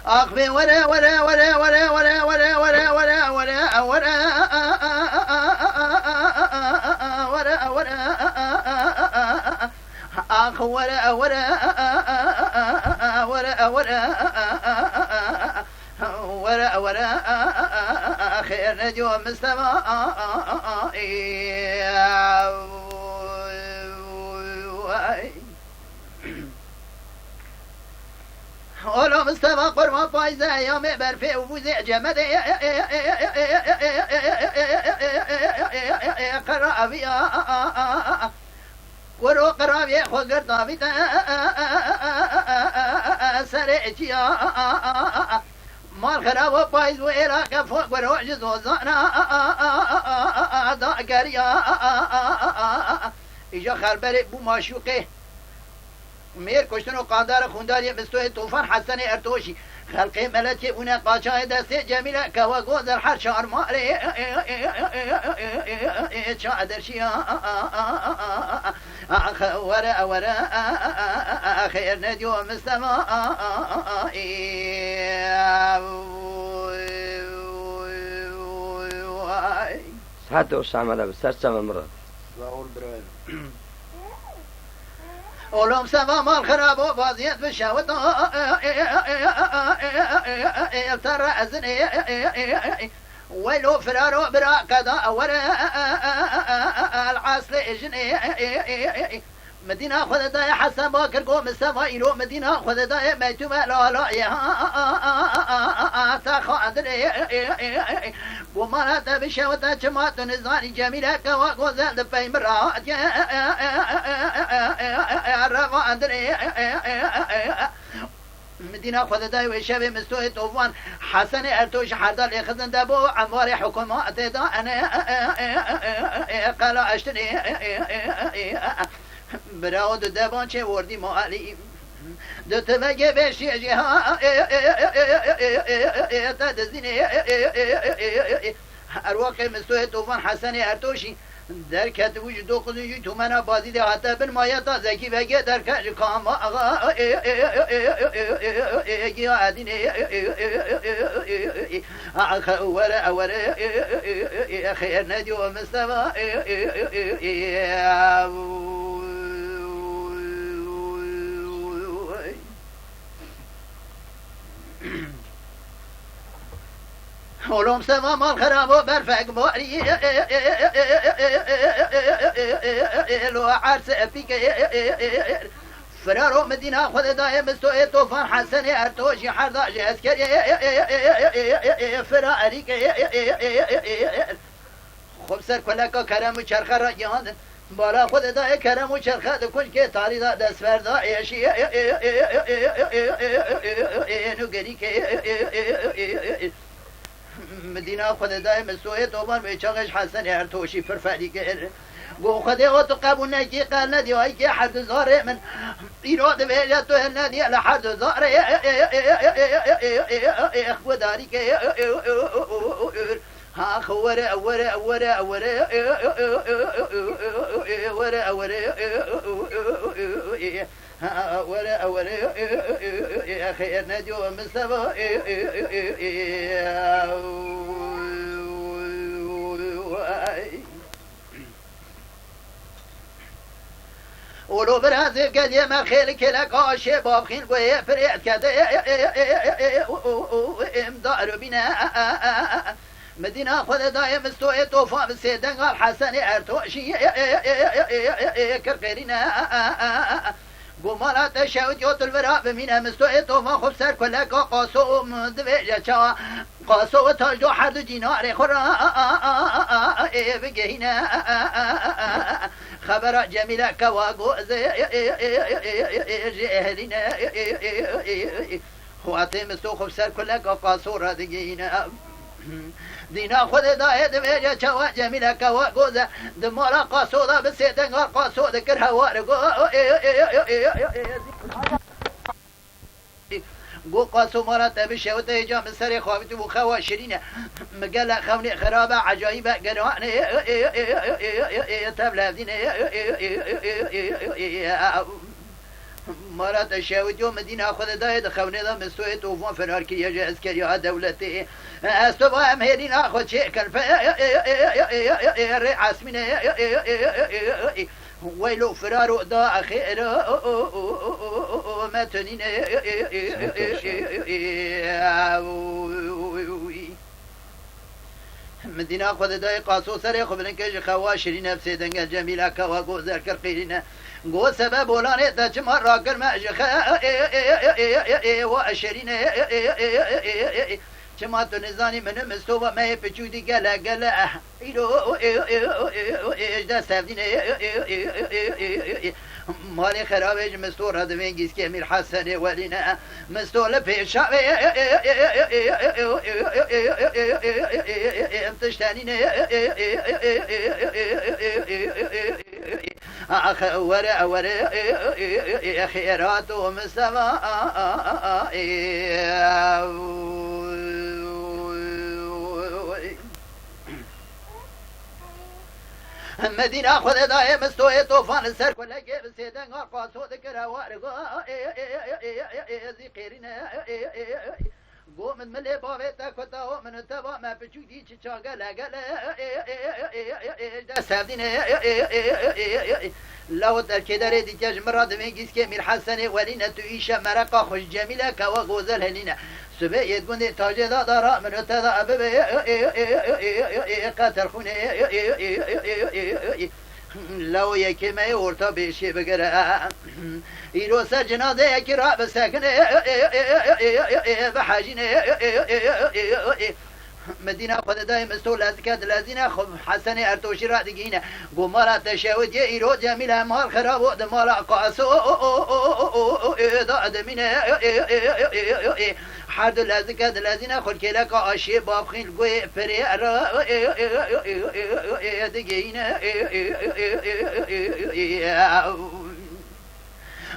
أخبي ولا ولا ولا ولا ولا ولا ولا ولا ولا ولا ولا ولا أخ ولا ولا ولا ولا ولا ولا خير نجوم السماء ولو مستوى قرب فايزة يوم برفي وفوزي جمد قرأ فيها ورو قرابي خود قرطابي سريتيا مال خراب وفايز وإراك فوق ورو عجز وزانا داقريا إجا خربري بو ماشوقه میر کشتن و قاندار خونداری مستوی طوفان حسن ارتوشی خلقی ملتی اونه قاچای دستی جمیله که و گوزر هر شار ماری چا درشی ورا ورا خیر ندیو مستما ساعت و شامله بسر سم مرد علوم سما مال خراب و بازیت بشوت ترى أزني ولو فرارو برا قضاء ورا العاصل اجني مدينة خذ داي حسن باكر قوم السماء مدينة خذ داي ميتوب لا لا يا تخادري وما لا تبشى وتجمعت نزاني جميلة كوا غزال دفاي مرات رفع أدري مدينة خذ داي وشبه مستوي طوفان حسن ارتوش حردال يخزن دابو عماري حكومات دا انا قال اشتري براود دبان چه وردی مالی دو تبگه بشی جها تدزینی ارواق مستوی طوفان حسن ارتوشی در کت وجود دو قدوشی تو منا بازی ده حتی بن مایتا زکی بگه در کج کام آقا گیا عدین ورا ورا خیر ندی و مستوى علوم سما مال خراب و برفق باری لو عرس افیک فرارو مدینه خود دایم مستوی طوفان حسن ارتوشی حرداج اسکری فراری خب سر کلکا کرم و چرخه را جهاندن بالا خود دای کرم و چرخه دکن که تاری دا دست فردا ایشی نگری که مدينة خذ دائما سويت وبر بيشغش حسن ارتوشي فرفادي كير قو خذي وتقابل نجي قال نادي وهيك حد زار من يراد بيجته النادي على حد زار اخو داري كي ها خورا ورا ورا ورا ورا ورا ورا ورا خير نجو مستوى ولو برازي قد يما خيلك لك عاشي باب خيل وهي فريت كده امدار بنا مدينة خذ دايم استوي طوفان بالسيدان قال حسن ارتوشي كرقيرنا قمرة تشاوت يوت الوراب من مستوي طوفان خب سر كلك قاسو مدبيجة شا قاسو تاجو حد دينار خرا بقينا خبر جميلة كواقو جهلنا خواتي مستو خب سر كلك قاسو ردقينا دينا خود دايد بيجا چوا جميلة كوا قوزة دمارا قاسودا بسيدن غار قاسودا كر هوارقو قو قاسو مارا تبشي وتيجا من سري خوابتي وخوا شرينة مقالا خوني خرابة عجايبة قنواني تبلا دينا مرات الشاوت يوم مدينة خذ دايد خوني ذا مستويت وفون فرار كي يجي عسكري ها دولتي استبا مهرين اخذ شيء كان عاسمين ويلو فرار دا خير ما تنين مدينة خذ داي قاصو سري خبرن كج خواشري نفسي دنگ جميلة كوا غوزر كرقيرنا گو سبب ولانه دا چما راگر مجخ واشرين چما تو نزاني من مستوى ما بچودي گلا گلا ايرو اجدا سفدين مالي خرابج مستور هذا وينجيس كامير حسن ولينا مستول بيشا امتشتانين ورا خيرات ومسما مدينة خذ داي مستوي طوفان السر كل جيب سيدان قاصو ذكر وارغو ذكرنا قو من ملي بابتا كتا من تبا ما بجودي تشاغا لا دا سابدين لو تركدر دي تجمر دميجيس كمير حسن ولينا تعيش مرقه خوش جميله كوا غوزل هنينا سبع يدون تاجدا دارا من تدا ابي قتل خونه لو يكما يورتا بشي بقرا يروس جنازه يكرا بسكن بحاجين مدينة خد دايم استول أزكاد الذين خب حسن أرتوشي رادقين قمارة تشاود يئرو جميلة مال خراب ودمال قاسو ضاد من حد الأزكاد الذين خد كلاك أشي بابخين القوي فريق دقين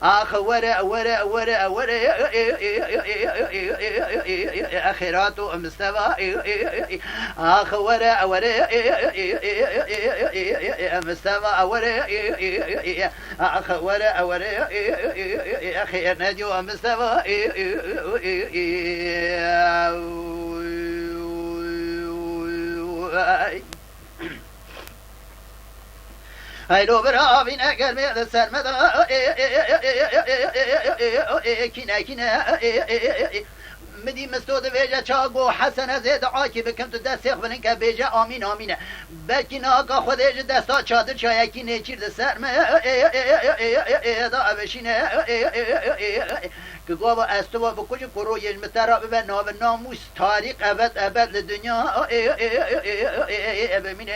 آخ ورا آخرات مستوى آخ ورا مستوى آخ ورا خير نجو مستوى هيلو برافين قلبي السلمة كنا مدي مستود بيجا چاقو حسن زيد عاكي بكم تدست يخبرنك بيجا آمين آمين بلكي ناقا خودش دستا چادر چايكي نيچير دسرمه دا بشين که گواه استوا بکوچ کرو یه مترا به نام ناموس تاریخ ابد لدنیا بمینه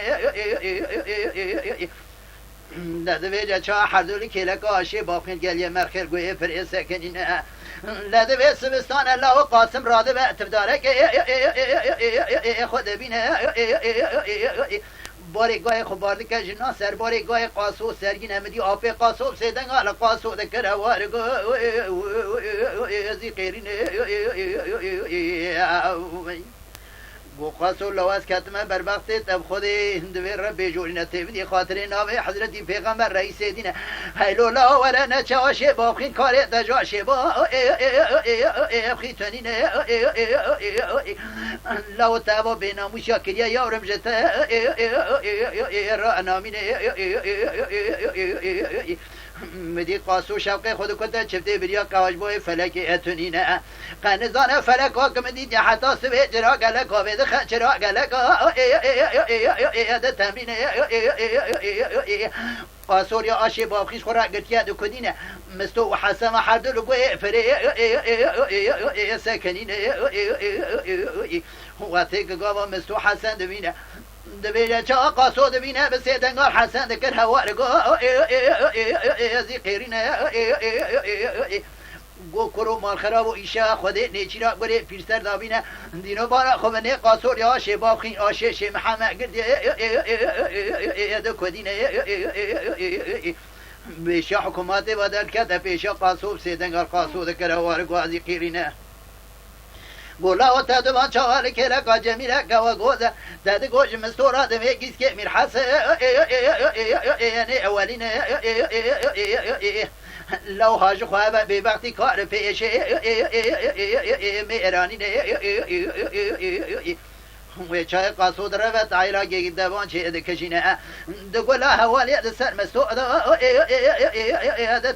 لدویجا چا حردولی کلک آشی باقین گلیه مرخیر گویه پر سکنینه لدوی سبستان الله و قاسم راده به اتفداره خود بینه باری گاه خبارده که جنا سر باری گاه قاسو سرگین همدی آفه قاسو سیدن آل قاسو دکر وارگو زی قیرین قاسو لواز کتمه بر وقت تب خود هندوی رب جوړنه تبدی خاطر نام حضرت پیغمبر رئیس دین هیلو لا ورنه چاشه باخین کار دجاشه با خیتنین لو تابا بینامو شاکریه یارم جته را نامین مدی قاسو شوق خود کده چفته بریا قواجبای فلک اتونینه قنزانه فلک ها که مدید حتی سوی جرا گلک ها بید خچرا گلک ها ده تمرین قاسور یا آشی بابخیش خورا گرتیه دو کدینه مستو و حسن و حردو لگوی فری سکنینه وقتی که گاوا مستو حسن دوینه دبيجا چا قاسو دبينا بسيدنگار حسن دكر هوارگو زي قيرنا گو کرو مال خراب و ایشا خوده نیچیرا بره پیرسر دابینه دینو بارا خوبنه قاسور یا شباب خین آشه شه محمد گرده کدینه بیشا حکومات بدل کرده پیشا قاسو بسیدنگار قاسو دکر هوارگو ازی قیرینه گولا و تدوان چوال کلکا جمیله گوا گوزه داد گوش مستورا دمیگیز که میر حسن اولین لو هاج خواب بی وقتی کار پیش میرانی و چای قصود روت علاقه دوان چه دکشینه دگولا حوالی سر مستو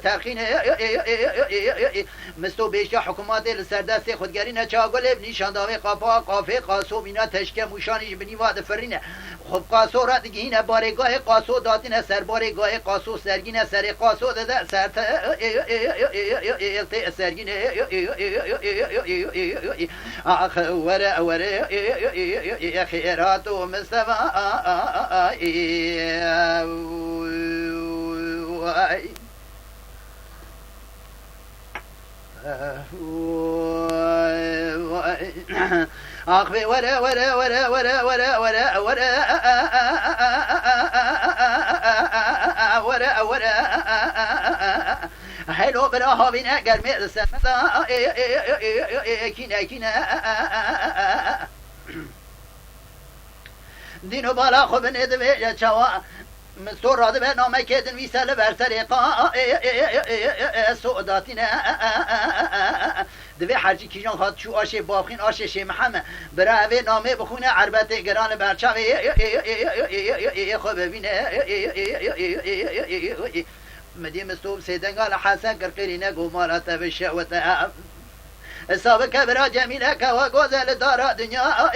ترخینه مستو بیشتر حکومت سردست خودگری نچاگل نشان داوی قافا قافه قاسو مینا تشکه موشانیش بنی واد فرینه خب قاسو را دیگه بارگاه قاسو دادین سر بارگاه قاسو سرگینه سر قاسو ده سر سرگینه آخ وره خيرات ومستوى أخفي ورا ورا ورا ورا ورا ورا ورا ورا ورا حلو براها بنا قرمي السماء كنا كنا دینو بالا خوب ندوه چوا مستور راده به نامه کدن ویساله بر سریقا سعوداتینه دوه حرچی کیجان خواد چو آشه بابخین آشه شیم همه برای نامه بخونه عربت گران برچاوه خوب ببینه مدی مستوب سیدنگال حسن کرقیرینه گو مالات بشعوته سابق برا جميلة كوا غزل دارا دنيا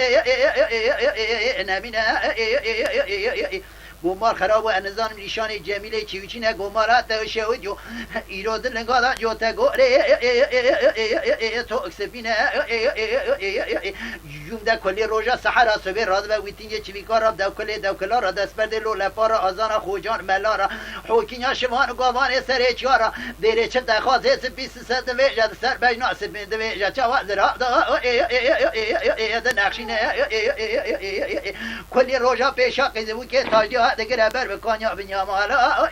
نمينة گمار خراب و انزان نشان جمیله چیوچینه گمارات شودیو ایراد لنگالا جو تگوره تو اکسبینه یوم ده کلی روژا سحرا صبح راد و ویتینگ چویکارا دوکلا را دست برده لولپارا آزانا خوجان ملارا حوکینیا شوان و گاوان سره چیارا دیره چه دخوازه سپیس ست ویجا سر بجنا سپین ویجا چوا زرا ده نقشینه کلی روژا پیشا قیزمو که تاجدی دگر بر بکانیا بنیا مالا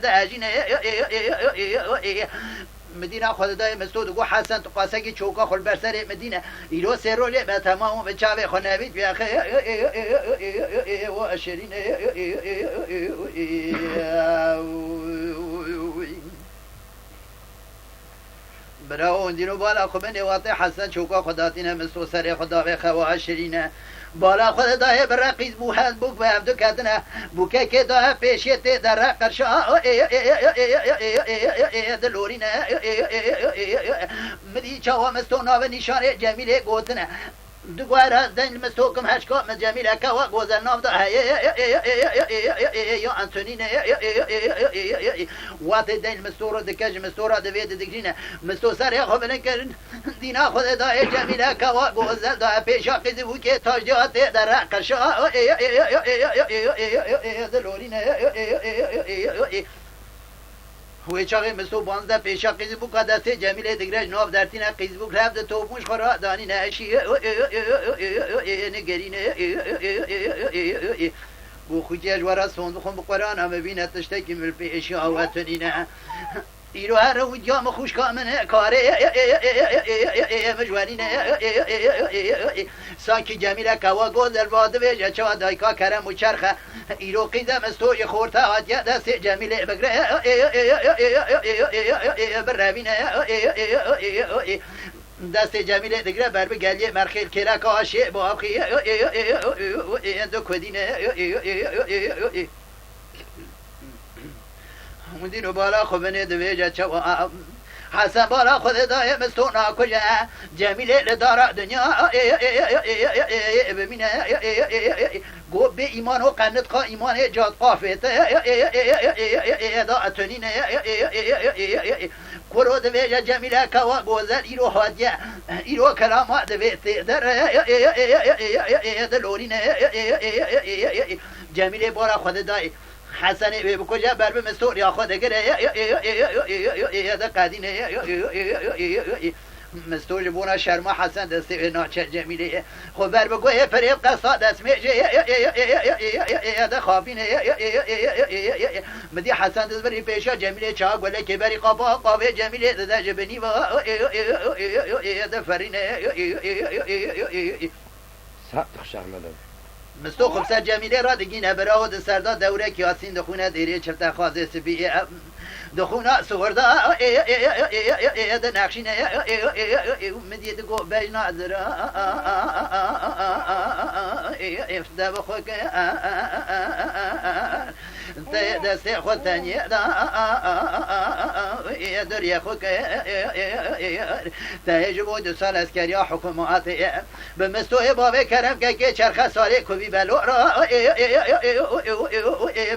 دهجینه مدینه خود دای مستود گو حسن تو قاسگی چوکا خل بر سر مدینه ایرو سرولی به تمام به چاوی خنوید بیا خی و اشرین براو دینو بالا خو بنی واطی حسن چوکا خداتینه مستو سر خدا به خوا اشرینه بالا خود دای برقیز بو هست بوک و هفدو کتنه بوکه که دای پیشیت در قرشا دلورینه مدی چاوا مستونا و نشانه جمیله گوتنه دوار از دن مستوکم هشکا من جمیله که و گوزن نام دا یا انتونینه وات دن مستورا دکج مستورا دوید دگرینه مستو سر خوب نکرن دینا خود دای جمیله که و گوزن دا پیشا قیزی بو که تاجدیات در قرشا دلورینه هوی چاقی مستو بانزده پیشا قیزی بو که دسته جمیله دگرش ناف درتینه قیزی بو که رفت توپونش خورا دانی نشی نگرینه بو خوچی اجوارا سوند خون بقران همه بینه تشتکی مل پیشی آواتنینه ایرو هر رو جام خوش کامنه کاره مجوانینه سانکی جمیله کوا گوزل واده ویجه چوا دایکا کرم و چرخه ایرو قیدم استوی خورتا آدیا دست جمیله بگره بروینه دست جمیله دگره بر بگلیه مرخیل کلک آشه با آبخی دو کدینه مدینو بالا خوبنه دویجه چوا حسن بالا خود دای مستونا کجا جمیله لدارا دنیا ببینه گو به ایمان و قنت قا ایمان جاد قافت دا اتنینه کرو دویجه جمیله کوا گوزل ایرو حادیه ایرو کلامه دویت در دلورینه جمیله بالا خود دای حسن به کجا بر به مستور یا خود گره ده قدینه مستور بونا شرما حسن دسته ناچر جمیله خب بر به گوه فریب قصا دست میجه ده خوابینه مدی حسن دست بری پیشا جمیله چا گله که بری قابه جمیله ده جبنی و ده فرینه صدق شهر مدن مستو خب سر جمیله را دگینه برا و سردا دوره کیاسین دخونه دیره چفت خوازه سبیه دخونه سوردا ده نقشینه مدید گو بجنا درا افتا بخوک دست خود تنیه در یخوک تهجبو 2 سال اسکری حکومات به مستوی بابه کرم که چرخه ساله کوبی بلو را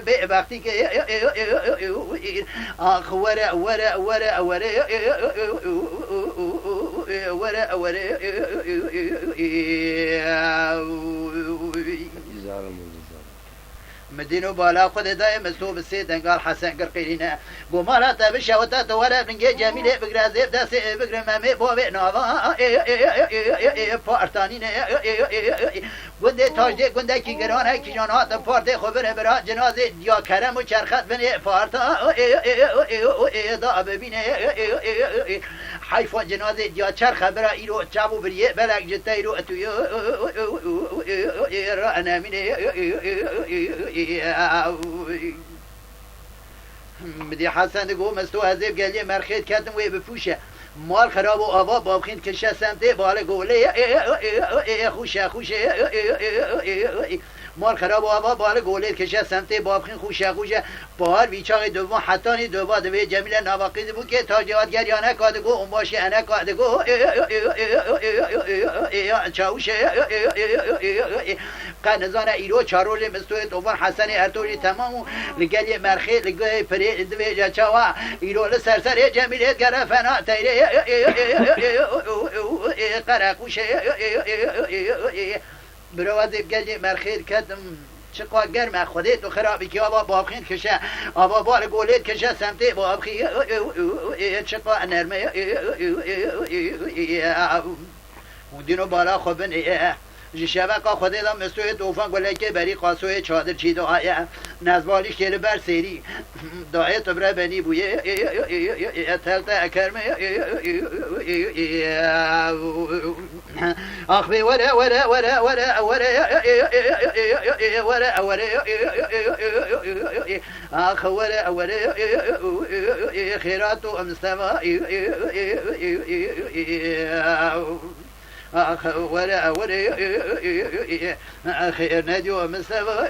به وقتی که آخ وره وره وره وره وره وره مدينو بالا خود دايم مستوب سيد قال حسن قرقيرينا بومالا تبشا وتا ولا بنجي جميله بغرازي داس بغرمامي بوبي نوفا فارتانين گنده تاجده گنده کی گرانه کی جانات پارت خبر برا جنازه یا کرم و چرخت بنه فارتا دا ببینه حیفان جنازه یا چرخ برا ایرو چابو بریه بلک جتا ایرو اتوی را انامینه بدي حسن دقو مستو هزيب قال لي مرخيت كاتم وي بفوشه مال خراب و آوا بابخين كشه سمته بالا قولي خوشه خوشه مال خراب و آوا بالا قولي كشه سمته بابخين خوشه خوشه بار بیچاره دوم حتی نی دوباره دوی جمیل نواقید بود که تاجیات گریانه کادگو اون باشه انه کادگو چاوشه قنزان ایرو چارول مستوی دوبار حسن ارتوری تمامو لگلی مرخی لگلی پری دوی جاچوا ایرو لسرسر جمیل گرفنا تیره قرقوشه بروازی بگلی مرخی کدم چقدر گرم خودت و خرابی که آبا بابخین کشه آبا بار گولت کشه سمته بابخی چقدر نرمه اون دینو بالا خوبن شبکه خودت هم مستوی توفان گله که بری قاسوی چادر چی دعایه نزبالیش که بر سری دعایه تبره بنی بویه تلت اکرمه آخوی وره وره وره وره وره وره وره آخ وره وره خیرات و امستوا آخ ولا ولا خير نادي ومستوى